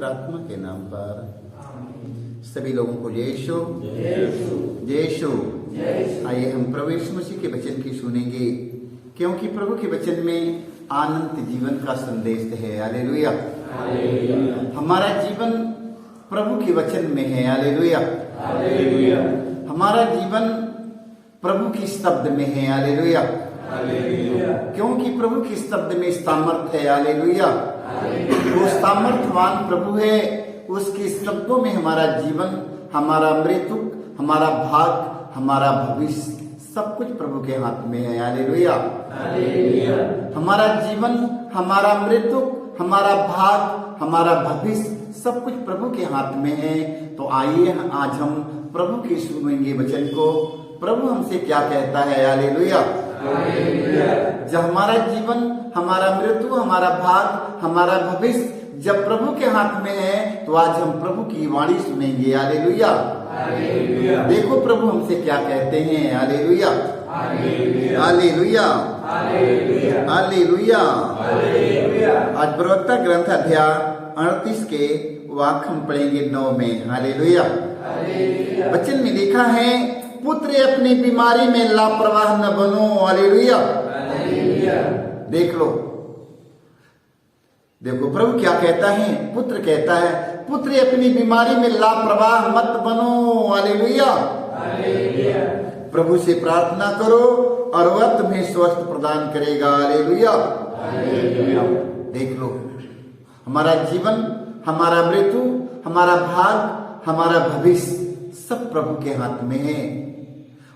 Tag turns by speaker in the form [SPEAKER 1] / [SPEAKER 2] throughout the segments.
[SPEAKER 1] पवित्र आत्मा के नाम पर सभी लोगों को जय यीशु। आइए हम प्रभु यीशु मसीह के वचन की सुनेंगे, क्योंकि प्रभु के वचन में आनंद जीवन का संदेश है। हालेलुया। हमारा जीवन प्रभु के वचन में है। हालेलुया। हमारा जीवन प्रभु की शब्द में है। हालेलुया। क्योंकि प्रभु की शब्द में सामर्थ है। हालेलुया। वो सामर्थवान प्रभु है, उसके शब्दों में हमारा जीवन, हमारा मृत्यु, हमारा भाग, हमारा भविष्य सब कुछ प्रभु के हाथ में है। हालेलुया। हमारा जीवन, हमारा मृत्यु, हमारा भाग, हमारा भविष्य सब कुछ प्रभु के हाथ में है। तो आइए आज हम प्रभु की सुनेंगे वचन को। प्रभु हमसे क्या कहता है। हालेलुया। जब हमारा जीवन, हमारा मृत्यु, हमारा भाग, हमारा भविष्य जब प्रभु के हाथ में है, तो आज हम प्रभु की वाणी सुनेंगे। हालेलुया। देखो प्रभु हमसे क्या कहते हैं। हालेलुया। हालेलुया। हालेलुया। आज प्रवक्ता ग्रंथ अध्याय 38 के वाक्य हम पढ़ेंगे 9 में। हालेलुया। वचन में लिखा है, पुत्र अपनी बीमारी में लापरवाह न बनो। हालेलुया। देख लो, देखो प्रभु क्या कहता है। पुत्र कहता है, पुत्र अपनी बीमारी में लापरवाह मत बनो। हालेलुया। प्रभु से प्रार्थना करो और वह तुम्हें स्वस्थ प्रदान करेगा। हालेलुया। देख लो, हमारा जीवन, हमारा मृत्यु, हमारा भाग, हमारा भविष्य सब प्रभु के हाथ में है।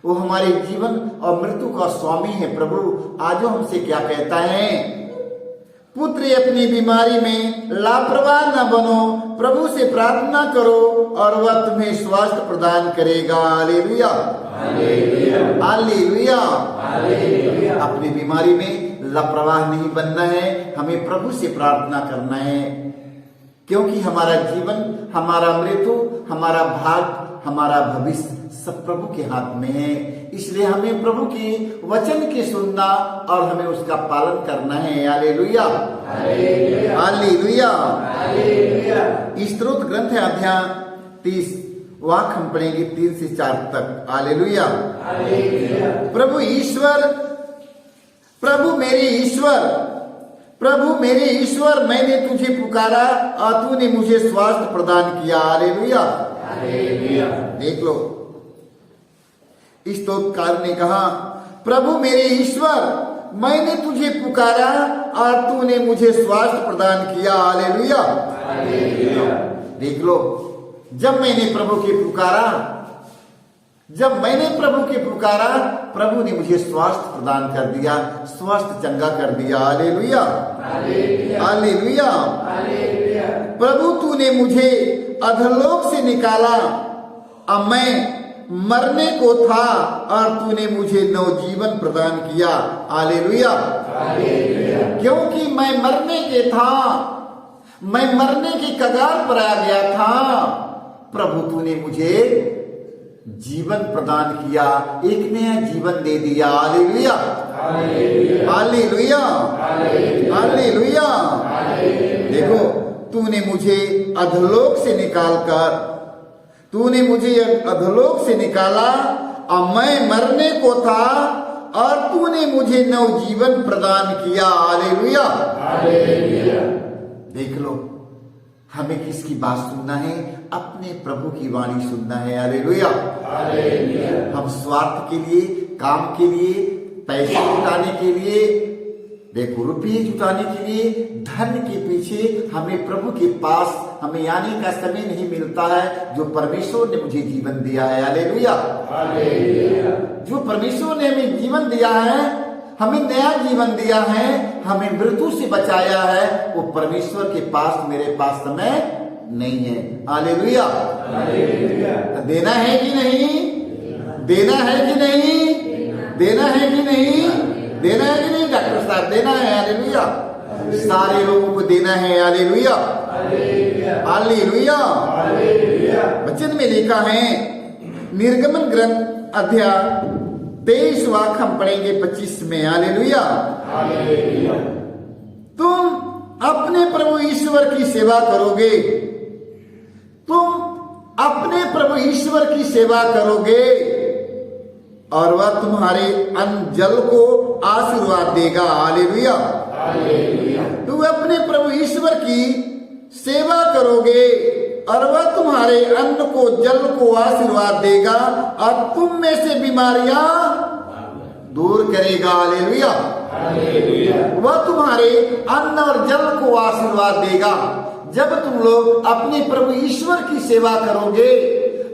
[SPEAKER 1] वो हमारे जीवन और मृत्यु का स्वामी है। प्रभु आज हमसे क्या कहता है, पुत्र अपनी बीमारी में लापरवाह न बनो, प्रभु से प्रार्थना करो और वह तुम्हें स्वास्थ्य प्रदान करेगा। हालेलुया। हालेलुया। अपनी बीमारी में लापरवाह नहीं बनना है, हमें प्रभु से प्रार्थना करना है, क्योंकि हमारा जीवन, हमारा मृत्यु, हमारा भाग, हमारा भविष्य सब प्रभु के हाथ में है। इसलिए हमें प्रभु की वचन की सुनना और हमें उसका पालन करना है। हालेलुया। हालेलुया। स्तोत्र ग्रंथ अध्याय 30 वाक्य हम पढ़ेंगे 3 से 4 तक। हालेलुया। प्रभु ईश्वर, प्रभु मेरे ईश्वर, प्रभु मेरे ईश्वर, मैंने तुझे पुकारा और तूने मुझे स्वास्थ्य प्रदान किया। हालेलुया। देख लो, स्तोत्रकार ने कहा, प्रभु मेरे ईश्वर, मैंने तुझे पुकारा और तूने मुझे स्वास्थ्य प्रदान किया। हालेलुया। देख लो, जब मैंने प्रभु के पुकारा, जब मैंने प्रभु के पुकारा, प्रभु ने मुझे स्वास्थ्य प्रदान कर दिया, स्वास्थ्य चंगा कर दिया। हालेलुया। हालेलुया। प्रभु तूने मुझे अधोलोक से निकाला, अब मैं मरने को था और तूने मुझे नवजीवन प्रदान किया। हालेलुया। क्योंकि मैं मरने के था, मैं मरने की कगार पर आ गया था, प्रभु तूने मुझे जीवन प्रदान किया, एक नया जीवन दे दिया। हालेलुया। हालेलुया। हालेलुया। देखो, तूने मुझे अधोलोक से निकालकर, तूने मुझे अधोलोक से निकाला और मैं मरने को था और तूने मुझे नवजीवन प्रदान किया। हालेलुया। देख लो, हमें किसकी बात सुनना है? अपने प्रभु की वाणी सुनना है। हालेलुया। हम स्वार्थ के लिए, काम के लिए, पैसे जुटाने के लिए, देखो रुपये जुटाने के लिए, धन के पीछे हमें प्रभु के पास हमें आने का समय नहीं मिलता है, जो परमेश्वर ने मुझे जीवन दिया है। हालेलुया। जो परमेश्वर ने हमें जीवन दिया है, हमें नया जीवन दिया है, हमें मृत्यु से बचाया है, वो परमेश्वर के पास मेरे पास समय नहीं है। हालेलुया। देना है कि नहीं? देना है कि नहीं? देना है कि नहीं? देना है कि नहीं डॉक्टर साहब? देना है। हालेलुया। सारे लोगों को देना है। हालेलुया। हालेलुया। वचन में लिखा है, निर्गमन ग्रंथ अध्याय 23 वाक्य हम पढ़ेंगे 25 में। हालेलुया। तुम अपने प्रभु ईश्वर की सेवा करोगे ईश्वर की सेवा करोगे और वह तुम्हारे अन्न जल को आशीर्वाद देगा। हालेलुया। तुम अपने प्रभु ईश्वर की सेवा करोगे और वह तुम्हारे अन्न को जल को आशीर्वाद देगा और तुम में से बीमारियां दूर करेगा। हालेलुया। वह तुम्हारे अन्न और जल को आशीर्वाद देगा। जब तुम लोग अपने प्रभु ईश्वर की सेवा करोगे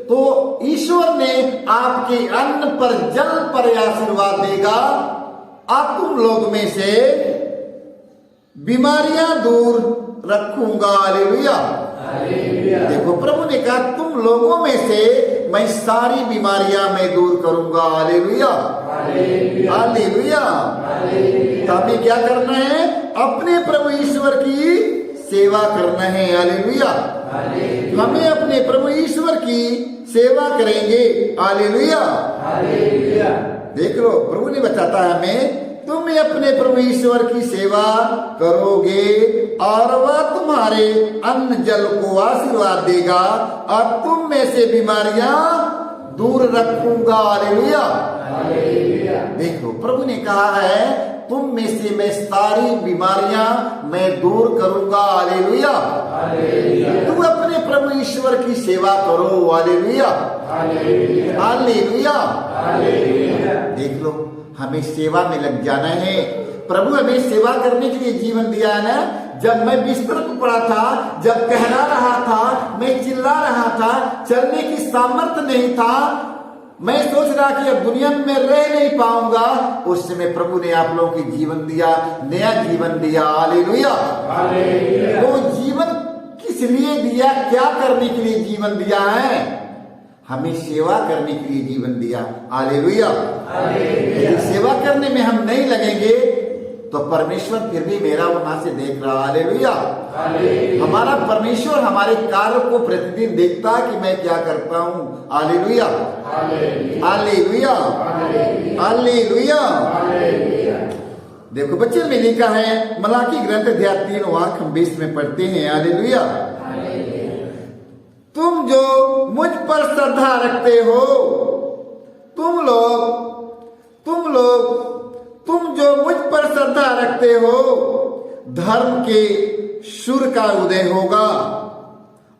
[SPEAKER 1] तो ईश्वर ने आपके अन्न पर जल पर आशीर्वाद देगा और तुम लोग में से बीमारियां दूर रखूंगा। हालेलुया। देखो प्रभु ने कहा तुम लोगों में से मैं सारी बीमारियां मैं दूर करूंगा। हालेलुया। हालेलुया। तो हमें क्या करना है? अपने प्रभु ईश्वर की सेवा करना है। हालेलुया। हमें अपने प्रभु ईश्वर की सेवा करेंगे। हालेलुया। देख लो प्रभु ने बताता है हमें तुम अपने प्रभु ईश्वर की सेवा करोगे और वह तुम्हारे अन्न जल को आशीर्वाद देगा और तुम में से बीमारियां दूर रखूंगा। हालेलुया। देखो प्रभु ने कहा है तुम में से मैं सारी बीमारियां मैं दूर करूंगा। हालेलुया। तुम अपने प्रभु ईश्वर की सेवा करो। हालेलुया। हालेलुया। देख लो हमें सेवा में लग जाना है। प्रभु हमें सेवा करने के लिए जीवन दिया है ना। जब मैं बिस्तर पर पड़ा था, जब कहला रहा था, मैं चिल्ला रहा था, चलने की सामर्थ्य नहीं था, मैं सोच रहा कि अब दुनिया में मैं रह नहीं पाऊंगा, उस समय प्रभु ने आप लोगों की जीवन दिया, नया जीवन दिया। हालेलुया। वो जीवन किस लिए दिया? क्या करने के लिए जीवन दिया है? हमें सेवा करने के लिए जीवन दिया। हालेलुया। यदि सेवा करने में हम नहीं लगेंगे तो परमेश्वर फिर भी मेरा वहां से देख रहा। हालेलुया। हमारा परमेश्वर हमारे कार्य को प्रतिदिन देखता है कि मैं क्या करता हूँ। हालेलुया। हालेलुया। हालेलुया। देखो बच्चे में लिखा है मलाकी ग्रंथ अध्याय 3 वाक्य हम 20 में पढ़ते हैं। हालेलुया। तुम जो मुझ पर श्रद्धा रखते हो, तुम जो मुझ पर श्रद्धा रखते हो, धर्म के सूर्य का उदय होगा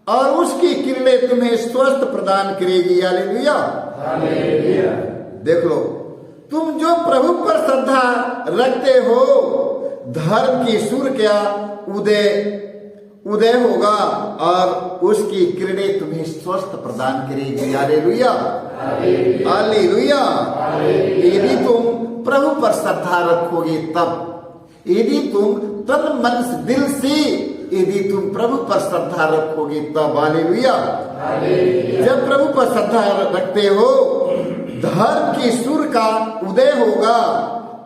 [SPEAKER 1] और उसकी किरणें तुम्हें स्वस्थ प्रदान करेगी। हालेलुया। देख लो तुम जो प्रभु पर श्रद्धा रखते हो, धर्म की सूर्य का उदय होगा और उसकी किरणें तुम्हें स्वस्थ प्रदान करेगी। हालेलुया। हालेलुया। यदि तुम प्रभु पर श्रद्धा रखोगे तब, यदि तुम तन मन दिल से यदि तुम प्रभु पर श्रद्धा रखोगे तब। हालेलुया। जब प्रभु पर श्रद्धा रखते हो, धर्म की सूर्य का उदय होगा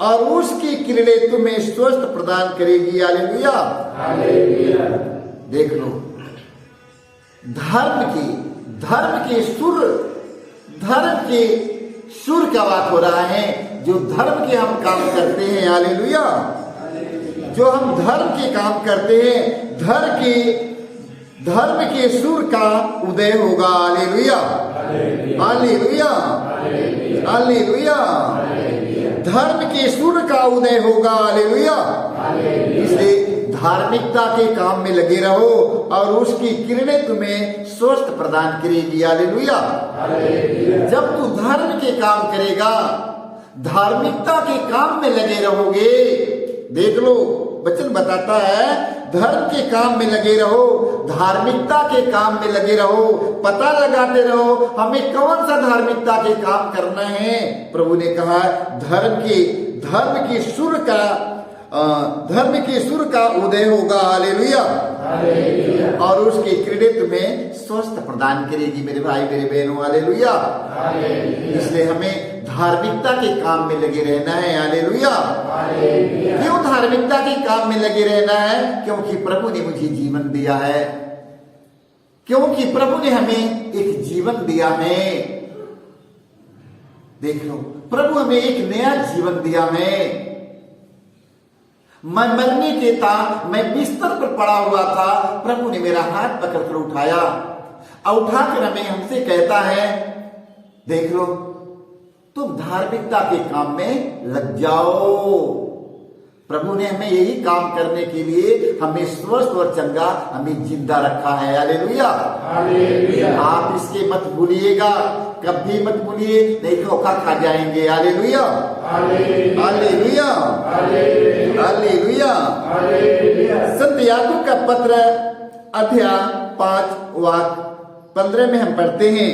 [SPEAKER 1] और उसकी किरणें तुम्हें स्वस्थ प्रदान करेगी। हालेलुया। देख लो धर्म के सूर्य का बात हो रहा है। जो धर्म के हम काम करते हैं। हालेलुया। जो हम धर्म के काम करते हैं, धर्म के सूर्य का उदय होगा। हालेलुया। हालेलुया। हालेलुया। धर्म के सूर्य का उदय होगा। हालेलुया। इसलिए धार्मिकता के काम में लगे रहो और उसकी किरणें तुम्हें स्वस्थ प्रदान करेगी। हालेलुया। जब तू धर्म के काम करेगा, धार्मिकता के काम में लगे रहोगे, देख लो वचन बताता है धर्म के काम में लगे रहो, धार्मिकता के काम में लगे रहो, पता लगाते रहो हमें कौन सा धार्मिकता के काम करना है। प्रभु ने कहा धर्म के सूर्य का उदय होगा। हालेलुया। और उसकी किरणें तुम्हें स्वस्थ प्रदान करेगी। मेरे भाई मेरे बहनों, हालेलुया। इसलिए हमें धार्मिकता के काम में लगे रहना है। हालेलुया। क्यों धार्मिकता के काम में लगे रहना है? क्योंकि प्रभु ने मुझे जीवन दिया है, क्योंकि प्रभु ने हमें एक जीवन दिया है। देख लो प्रभु हमें एक नया जीवन दिया है। मैं मरने के था, मैं बिस्तर पर पड़ा हुआ था, प्रभु ने मेरा हाथ पकड़कर उठाया और उठाकर हमें हमसे कहता है, देख लो तुम धार्मिकता के काम में लग जाओ। प्रभु ने हमें यही काम करने के लिए हमें स्वस्थ और चंगा, हमें जिंदा रखा है। हालेलुया, आप इसके मत भूलिएगा, कभी मत भूलिए, नहीं धोखा खा जाएंगे। Hallelujah, hallelujah, hallelujah. संत याकूब का पत्र अध्याय 5 वाक्य 15 में हम पढ़ते हैं,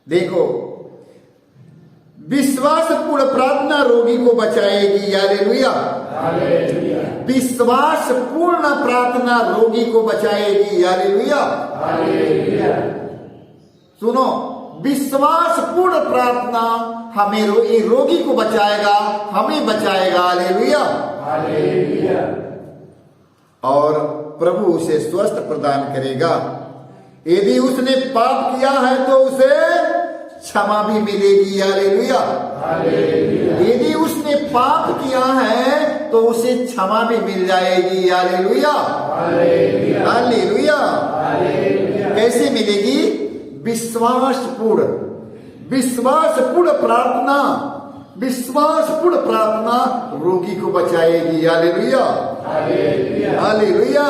[SPEAKER 1] देखो, विश्वास पूर्ण प्रार्थना रोगी को बचाएगी। हालेलुया, विश्वास पूर्ण प्रार्थना रोगी को बचाएगी। हालेलुया, सुनो, विश्वास पूर्ण प्रार्थना हमें रोगी को बचाएगा, हमें बचाएगा। हालेलुया, और प्रभु उसे स्वस्थ प्रदान करेगा। यदि उसने पाप किया है तो उसे क्षमा भी मिलेगी। हालेलुया, यदि उसने पाप किया है तो उसे क्षमा भी मिल जाएगी। Hallelujah, hallelujah. कैसे मिलेगी? विश्वासपूर्ण प्रार्थना, विश्वासपूर्ण प्रार्थना रोगी को बचाएगी। Hallelujah, hallelujah.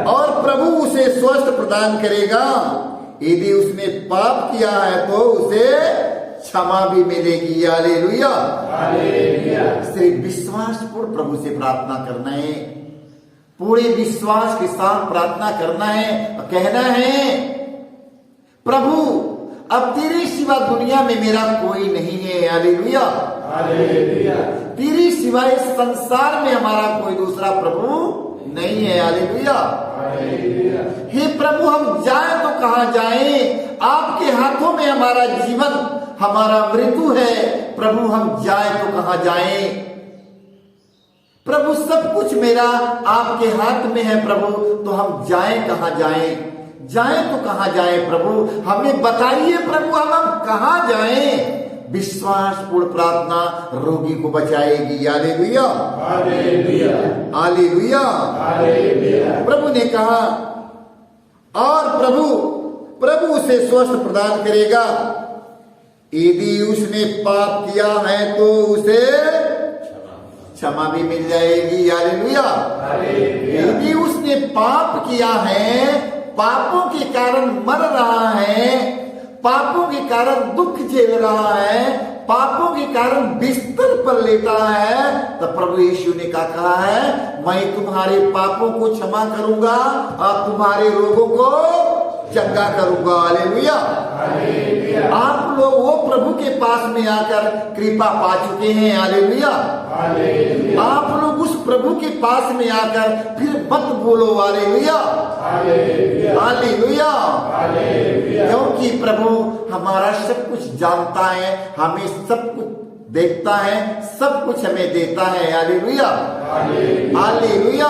[SPEAKER 1] और प्रभु उसे स्वस्थ प्रदान करेगा। यदि उसने पाप किया है तो उसे क्षमा भी मिलेगी। हालेलुया, सिर्फ विश्वासपूर्ण प्रभु से प्रार्थना करना है, पूरे विश्वास के साथ प्रार्थना करना है, कहना है, प्रभु अब तेरे सिवा दुनिया में मेरा कोई नहीं है। हालेलुया, तेरे सिवा इस संसार में हमारा कोई दूसरा प्रभु नहीं है। हालेलुया, हे प्रभु, हम जाए तो कहां जाए? आपके हाथों में हमारा जीवन, हमारा मृत्यु है। प्रभु हम जाए तो कहां जाए? प्रभु सब कुछ मेरा आपके हाथ में है प्रभु, तो हम जाए कहां जाए? जाए तो कहां जाए प्रभु? हमें बताइए प्रभु, हम कहां जाए? विश्वासपूर्ण प्रार्थना रोगी को बचाएगी। Hallelujah, hallelujah. प्रभु ने कहा, और प्रभु उसे स्वस्थ प्रदान करेगा। यदि उसने पाप किया है तो उसे क्षमा भी मिल जाएगी। हालेलुया, यदि उसने पाप किया है, पापों के कारण मर रहा है, पापों के कारण दुख झेल रहा है, पापों के कारण बिस्तर पर लेटा है, तो प्रभु यीशु ने कहा है, मैं तुम्हारे पापों को क्षमा करूंगा और तुम्हारे रोगों को चंगा करूंगा। हालेलुया, आप लोग वो प्रभु के पास में आकर कृपा पा चुके हैं। हालेलुया, आप लोग उस प्रभु के पास में आकर फिर मत बोलो हालेलुया, हालेलुया, क्योंकि प्रभु हमारा सब कुछ जानता है, हमें सब कुछ देखता है, सब कुछ हमें देता है। Hallelujah, hallelujah.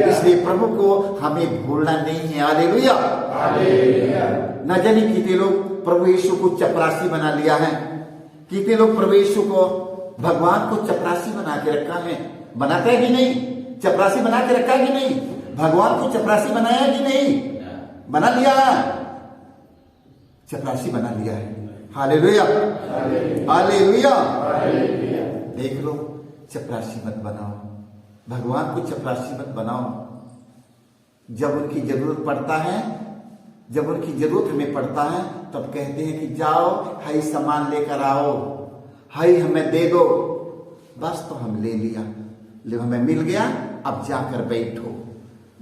[SPEAKER 1] इसलिए प्रभु को हमें भूलना नहीं है। हालेलुया। न जाने कितने लोग प्रभु यीशु को चपरासी बना लिया है, कितने लोग प्रभु यीशु को, भगवान को चपरासी बना के रखा है। बनाता है कि नहीं? चपरासी बना के रखा है कि नहीं? भगवान को चपरासी बनाया है कि नहीं? बना लिया है, चपरासी बना लिया है। Hallelujah, hallelujah. देख लो, चपरासी मत बनाओ, भगवान को चपरासी मत बनाओ। जब उनकी जरूरत पड़ता है, जब उनकी जरूरत हमें पड़ता है, तब कहते हैं कि जाओ, हाई सामान लेकर आओ, हाई हमें दे दो। बस तो हम ले लिया, ले हमें मिल गया, अब जाकर बैठो,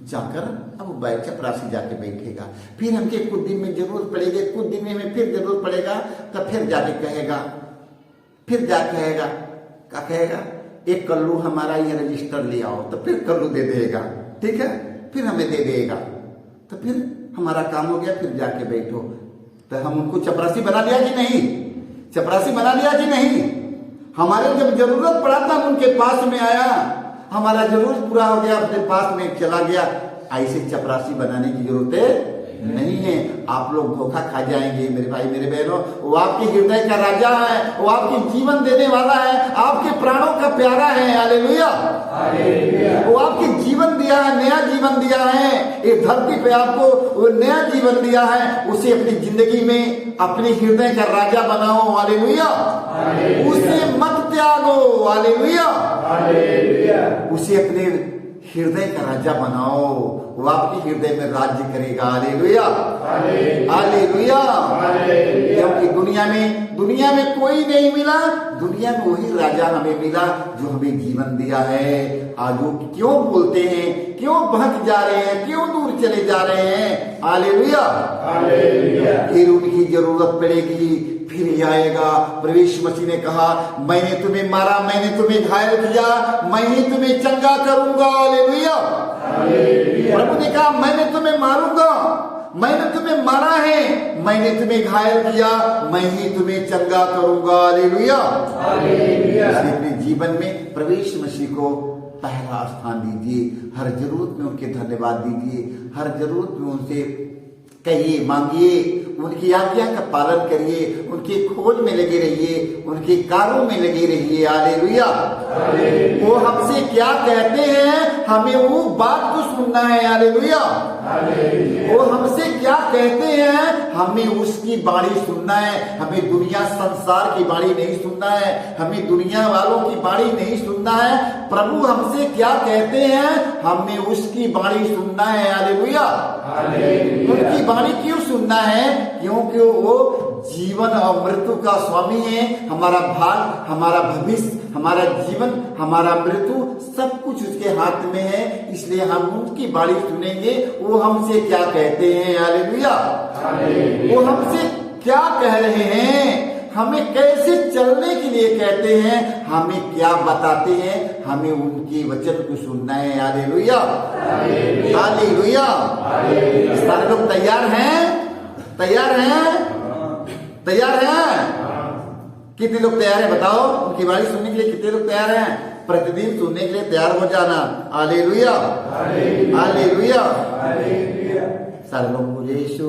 [SPEAKER 1] जाकर अब चपरासी जाके बैठेगा। फिर हमके कुछ दिन में जरूरत पड़ेगी, कुछ दिन में हमें फिर जरूरत पड़ेगा, तब फिर जाके कहेगा, फिर जा कहेगा, क्या कहेगा, एक कल्लू हमारा ये रजिस्टर ले आओ, तो फिर कल्लू दे देगा, ठीक है, फिर हमें दे देगा, तो फिर हमारा काम हो गया, फिर जाके बैठो। तो हम उनको चपरासी बना लिया कि नहीं? चपरासी बना लिया कि नहीं? हमारे जब जरूरत पड़ा था उनके पास में आया, हमारा जरूरत पूरा हो गया, अपने पास में चला गया। ऐसे चपरासी बनाने की जरूरत नहीं है। आप लोग धोखा खा जाएंगे मेरे भाई मेरे बहनों। वो आपके हृदय का राजा है, वो आपके जीवन देने वाला है, आपके प्राणों का प्यारा है। हालेलुया, वो आपके जीवन दिया है, नया जीवन दिया है, इस धरती पे आपको वो नया जीवन दिया है। उसे अपनी जिंदगी में अपने हृदय का राजा बनाओ, हालेलुया। उसे मत त्यागो, हालेलुया। उसे अपने हृदय का राजा बनाओ, वो आपके हृदय में राज्य करेगा, हालेलुया, हालेलुया। क्योंकि दुनिया में कोई नहीं मिला, दुनिया में वही राजा हमें मिला जो हमें जीवन दिया है। आज वो क्यों बोलते हैं, क्यों भटक जा रहे हैं, क्यों दूर चले जा रहे हैं, हालेलुया। फिर उनकी जरूरत पड़ेगी, फिर आएगा। प्रभु यीशु मसीह ने कहा, मैंने तुम्हें मारा, मैंने तुम्हें घायल किया, मैं ही तुम्हें चंगा करूंगा, हालेलुया। प्रभु ने कहा, मैंने तुम्हें मारूंगा, मैंने तुम्हें मारा है, मैंने तुम्हें घायल किया, मैं ही तुम्हें चंगा करूंगा, हालेलुया। अपने जीवन में प्रभु यीशु मसीह को पहला स्थान दीजिए, हर जरूरत में उनके धन्यवाद दीजिए, हर जरूरत में उनसे कहिए, मांगिए, उनकी आज्ञा का पालन करिए, उनकी खोज में लगे रहिए, उनके कार्यों में लगे रहिए, हालेलुया। वो हमसे क्या कहते हैं हमें वो बात को सुनना है, हालेलुया। वो हमसे क्या कहते हैं हमें उसकी बाणी सुनना है। हमें दुनिया संसार की बाणी नहीं सुनना है, हमें दुनिया वालों की बाणी नहीं सुनना है। प्रभु हमसे क्या कहते हैं हमें उसकी बाणी सुनना है, हालेलुया। उनकी बाणी क्यों सुनना है? क्योंकि वो जीवन और मृत्यु का स्वामी है। हमारा भाग, हमारा भविष्य, हमारा जीवन, हमारा मृत्यु सब कुछ उसके हाथ में है, इसलिए हम उनकी बाणी सुनेंगे। वो हमसे क्या कहते हैं, हालेलुया। वो हमसे क्या कह रहे हैं, हमें कैसे चलने के लिए कहते हैं, हमें क्या बताते हैं, हमें उनके वचन को सुनना है, हालेलुया, हालेलुया। सारे लोग तैयार हैं? तैयार हैं? तैयार हैं? कितने लोग तैयार हैं बताओ? उनकी बाणी सुनने के लिए कितने लोग तैयार हैं? प्रतिदिन सुनने के लिए तैयार हो जाना, हालेलुया, हालेलुया। सारे लोग बोले यीशु।